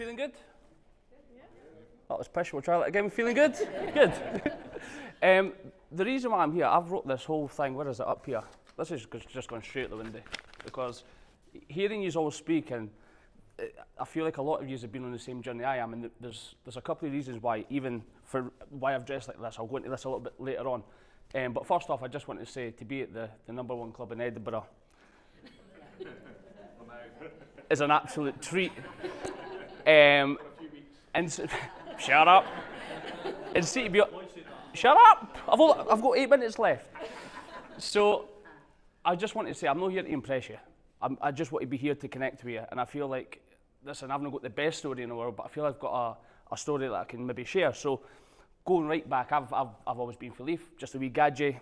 feeling good? That was pish, we'll try that again. Feeling good? Good. The reason why I'm here, I've wrote this whole thing, where is it, up here? This is just going straight out the window, because hearing you all speak, and I feel like a lot of you have been on the same journey I am, and there's a couple of reasons why, even for why I've dressed like this. I'll go into this a little bit later on. But first off, I just want to say, to be at the #1 club in Edinburgh is an absolute treat. And shut up. And see to be, shut up. I've got 8 minutes left. So I just want to say, I'm not here to impress you. I just want to be here to connect with you. And I feel like, listen, I've not got the best story in the world, but I feel I've got a story that I can maybe share. So going right back, I've always been for Leaf, just a wee gadget,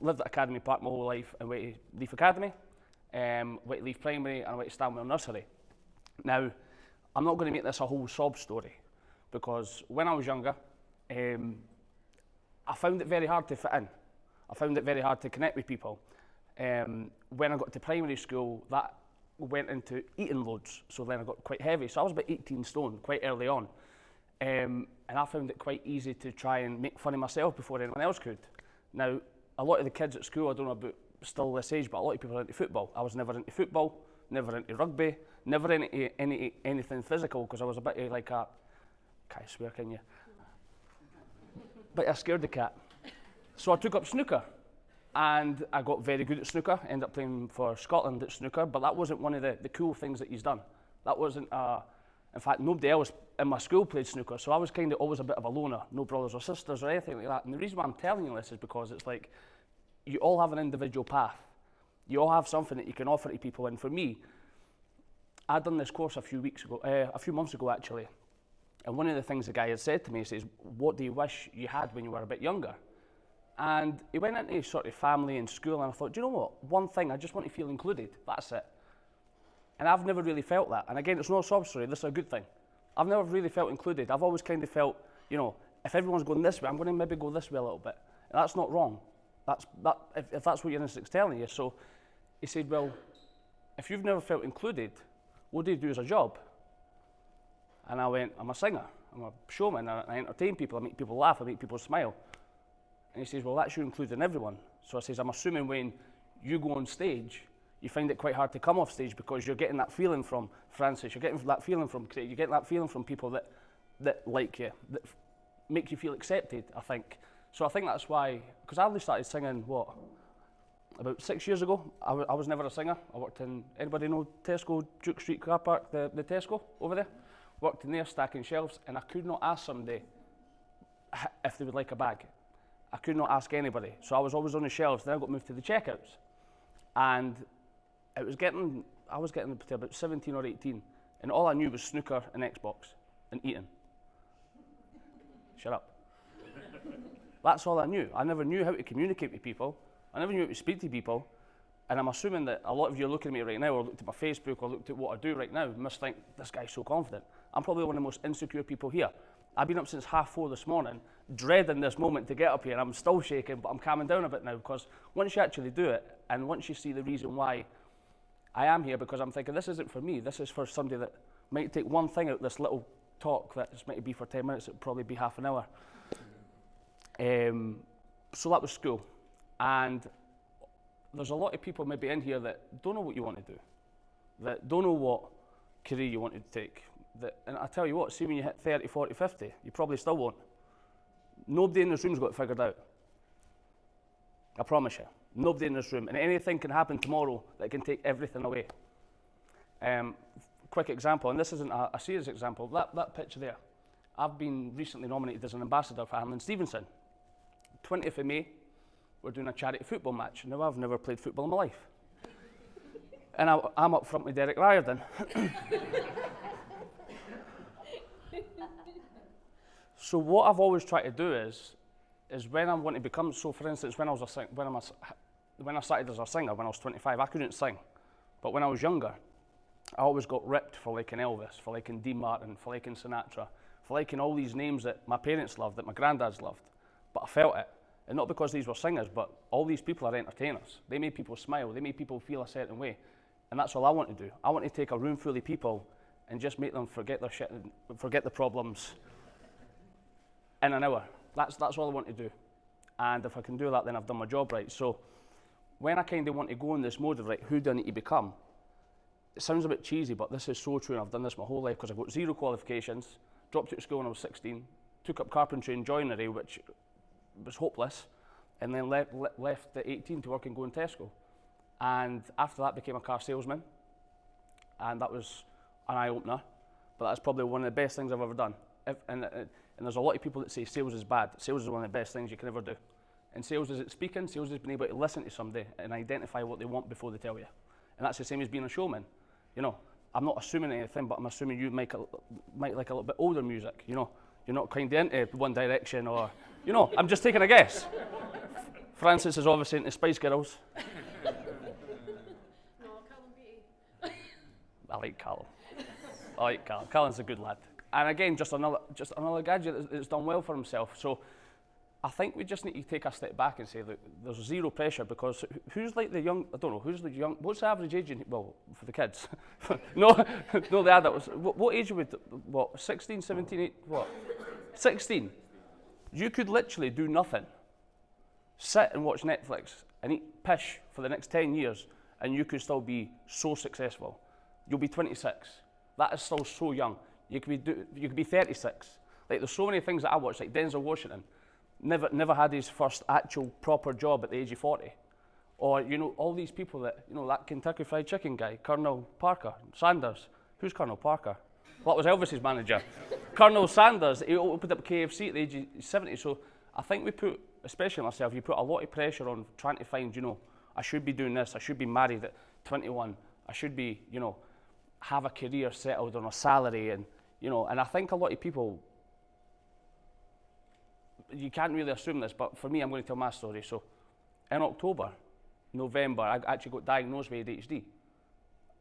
lived at Academy Park my whole life, and went to Leaf Academy, went to Leaf Primary, and I went to Stanwell Nursery. Now, I'm not going to make this a whole sob story, because when I was younger, I found it very hard to fit in. I found it very hard to connect with people. When I got to primary school, that went into eating loads, so then I got quite heavy. So I was about 18 stone quite early on. And I found it quite easy to try and make fun of myself before anyone else could. Now, a lot of the kids at school, I don't know about still this age, but a lot of people are into football. I was never into football, never into rugby, never into anything physical, because I was a bit of like a, can't swear, can you? Bit of a scaredy cat. So I took up snooker, and I got very good at snooker, ended up playing for Scotland at snooker, but that wasn't one of the cool things that he's done. That wasn't, in fact, nobody else in my school played snooker, so I was kind of always a bit of a loner, no brothers or sisters or anything like that. And the reason why I'm telling you this is because it's like, you all have an individual path. You all have something that you can offer to people, and for me, I'd done this course a few months ago actually, and one of the things the guy had said to me, he says, what do you wish you had when you were a bit younger? And he went into sort of family and school, and I thought, do you know what? One thing, I just want to feel included, that's it. And I've never really felt that. And again, it's not a sob story, this is a good thing. I've never really felt included. I've always kind of felt, you know, if everyone's going this way, I'm going to maybe go this way a little bit. And that's not wrong. If that's what your instinct's telling you. So he said, well, if you've never felt included, what do you do as a job? And I went, I'm a singer, I'm a showman, I entertain people, I make people laugh, I make people smile. And he says, well, that's you including everyone. So I says, I'm assuming when you go on stage, you find it quite hard to come off stage because you're getting that feeling from Francis, you're getting that feeling from Craig, you're getting that feeling from people that like you, that make you feel accepted, I think. So I think that's why, because I only started singing, about 6 years ago. I was never a singer. I worked in, anybody know Tesco, Duke Street car park, the Tesco over there? Worked in there stacking shelves, and I could not ask somebody if they would like a bag. I could not ask anybody. So I was always on the shelves, then I got moved to the checkouts. And I was getting to about 17 or 18, and all I knew was snooker and Xbox and eating. Shut up. That's all I knew. I never knew how to communicate with people. I never knew how to speak to people. And I'm assuming that a lot of you are looking at me right now, or looked at my Facebook, or looked at what I do right now, must think, this guy's so confident. I'm probably one of the most insecure people here. I've been up since 4:30 this morning, dreading this moment to get up here, and I'm still shaking, but I'm calming down a bit now, because once you actually do it, and once you see the reason why I am here, because I'm thinking, this isn't for me, this is for somebody that might take one thing out of this little talk that just might be for 10 minutes, it would probably be half an hour. So that was school. And there's a lot of people maybe in here that don't know what you want to do, that don't know what career you want to take. And I tell you what, see when you hit 30, 40, 50, you probably still won't. Nobody in this room's got it figured out. I promise you. Nobody in this room. And anything can happen tomorrow that can take everything away. Quick example, and this isn't a serious example, that picture there. I've been recently nominated as an ambassador for Hamlin Stevenson. 20th of May, we're doing a charity football match. Now, I've never played football in my life. And I'm up front with Derek Riordan. So what I've always tried to do is when I want to become, so for instance, when I started as a singer, when I was 25, I couldn't sing. But when I was younger, I always got ripped for liking Elvis, for liking Dean Martin, for liking Sinatra, for liking all these names that my parents loved, that my granddads loved. But I felt it. And not because these were singers, but all these people are entertainers. They made people smile, they made people feel a certain way. And that's all I want to do. I want to take a room full of people and just make them forget their shit and forget the problems in an hour. That's all I want to do. And if I can do that, then I've done my job right. So when I kind of want to go in this mode of, right, who do I need to become? It sounds a bit cheesy, but this is so true, and I've done this my whole life because I've got 0 qualifications, dropped out of school when I was 16, took up carpentry and joinery, which was hopeless, and then left at 18 to work in Go and Tesco. And after that, became a car salesman, and that was an eye-opener, but that's probably one of the best things I've ever done. And there's a lot of people that say sales is bad. Sales is one of the best things you can ever do. And sales isn't speaking, sales is being able to listen to somebody and identify what they want before they tell you. And that's the same as being a showman. You know, I'm not assuming anything, but I'm assuming you might like a little bit older music, you know. You're not kind of into One Direction or, you know, I'm just taking a guess. Francis is obviously into Spice Girls. No, Callum Beattie. I like Callum. I like Callum. Callum's a good lad. And again, just another gadget that's done well for himself. So I think we just need to take a step back and say, look, there's 0 pressure, because who's like the young, I don't know, who's the young, what's the average age, well, for the kids? no, the adults. What age would, 16, 17, 8, 16. You could literally do nothing, sit and watch Netflix and eat pish for the next 10 years, and you could still be so successful. You'll be 26. That is still so young. You could be 36. Like, there's so many things that I watch, like Denzel Washington. Never had his first actual proper job at the age of 40. Or, you know, all these people that, you know, that Kentucky Fried Chicken guy, Colonel Parker, Sanders. Who's Colonel Parker? Well, that was Elvis's manager. Colonel Sanders, he opened up KFC at the age of 70. So I think we put, especially myself, you put a lot of pressure on trying to find, you know, I should be doing this, I should be married at 21, I should be, you know, have a career settled on a salary, and, you know, and I think a lot of people, you can't really assume this, but for me, I'm going to tell my story. So in October, November, I actually got diagnosed with ADHD.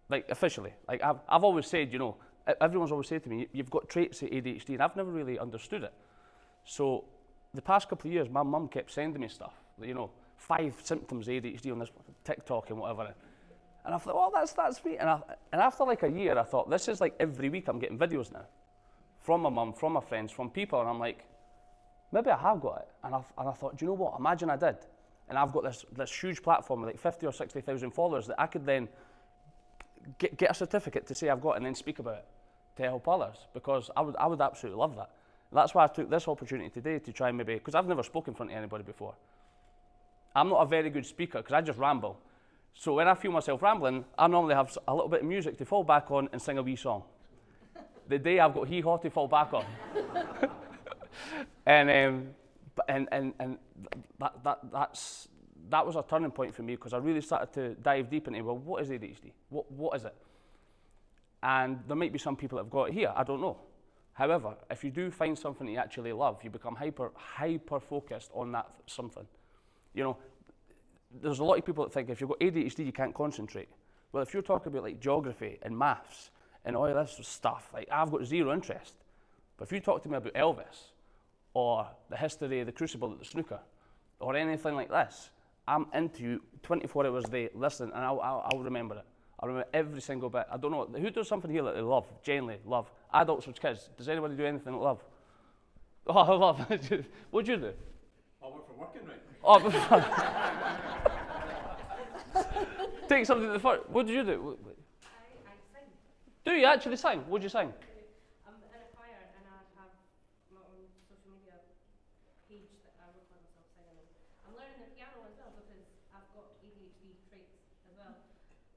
Like, officially. Like, I've always said, you know, everyone's always said to me, you've got traits of ADHD, and I've never really understood it. So the past couple of years, my mum kept sending me stuff, you know, 5 symptoms of ADHD on this TikTok and whatever. And I thought, well, that's me. And after like a year, I thought, this is like every week I'm getting videos now. From my mum, from my friends, from people, and I'm like, maybe I have got it. And I thought, do you know what, imagine I did. And I've got this huge platform with like 50 or 60,000 followers that I could then get a certificate to say I've got, and then speak about it to help others, because I would absolutely love that. And that's why I took this opportunity today to try and maybe, because I've never spoken in front of anybody before. I'm not a very good speaker because I just ramble. So when I feel myself rambling, I normally have a little bit of music to fall back on and sing a wee song. The day I've got hee-haw to fall back on. And that was a turning point for me, because I really started to dive deep into, well, what is ADHD? What is it? And there might be some people that have got it here, I don't know. However, if you do find something that you actually love, you become hyper focused on that something. You know, there's a lot of people that think if you've got ADHD, you can't concentrate. Well, if you're talking about like geography and maths and all this stuff, like, I've got 0 interest. But if you talk to me about Elvis, or the history of the Crucible at the snooker, or anything like this, I'm into you 24 hours a day, listening, and I'll remember it. I'll remember every single bit. I don't know, who does something here that they love, genuinely love? Adults or kids? Does anybody do anything that love? Oh, I love. What do you do? I work for working, right? Oh, take something to the front. What do you do? I sing. Do you actually sing? What do you sing? I'm in a choir, and I have my own social media page that I record myself singing. I'm learning the piano as well, because I've got ADHD traits as well,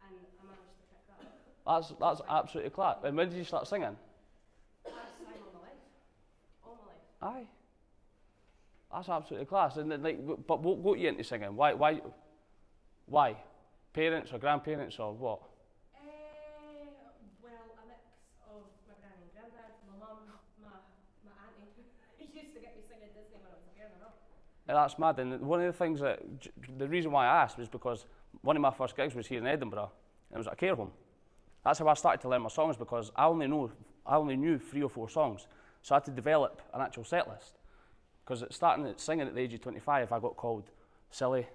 and I managed to pick that up. That's absolutely class. And when did you start singing? I've sang all my life. All my life. Aye. That's absolutely class. And then, like, but what got you into singing? Why? Parents or grandparents or what? Well, a mix of my granny and granddad, my mum, my auntie. Used to get me singing Disney when I was a girl and all. And that's mad. And one of the things that, the reason why I asked was because one of my first gigs was here in Edinburgh, and it was at a care home. That's how I started to learn my songs, because I only knew 3 or 4 songs. So I had to develop an actual set list. Because starting at singing at the age of 25, I got called silly.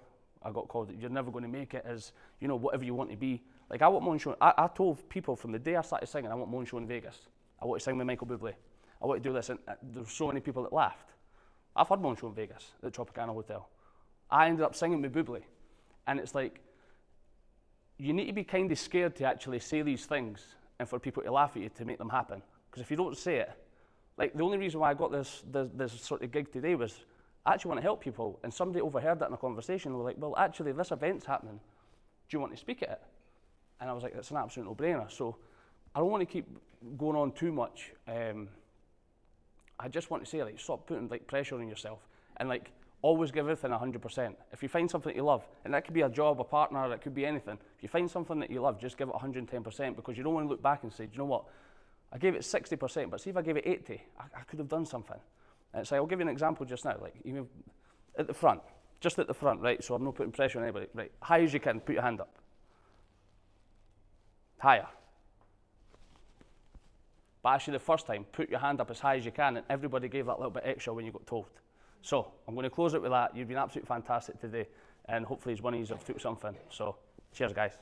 I got called, you're never going to make it as, you know, whatever you want to be. Like I want my own show. I told people from the day I started singing, I want my own show in Vegas. I want to sing with Michael Bublé. I want to do this, and there's so many people that laughed. I've had my own show in Vegas at the Tropicana Hotel. I ended up singing with Bublé, and it's like, you need to be kind of scared to actually say these things and for people to laugh at you to make them happen. Because if you don't say it, like the only reason why I got this sort of gig today was I actually want to help people, and somebody overheard that in a conversation and were like, well, actually, this event's happening. Do you want to speak at it? And I was like, it's an absolute no-brainer. So I don't want to keep going on too much. I just want to say, like, stop putting like pressure on yourself, and like always give everything 100%. If you find something that you love, and that could be a job, a partner, it could be anything. If you find something that you love, just give it 110%, because you don't want to look back and say, do you know what? I gave it 60%, but see if I gave it 80, I could have done something. And it's like, I'll give you an example just now, like even at the front, just at the front, right? So I'm not putting pressure on anybody, right? High as you can, put your hand up. Higher. But actually the first time, put your hand up as high as you can, and everybody gave that little bit extra when you got told. So I'm going to close it with that. You've been absolutely fantastic today, and hopefully one of you have took something. So cheers, guys.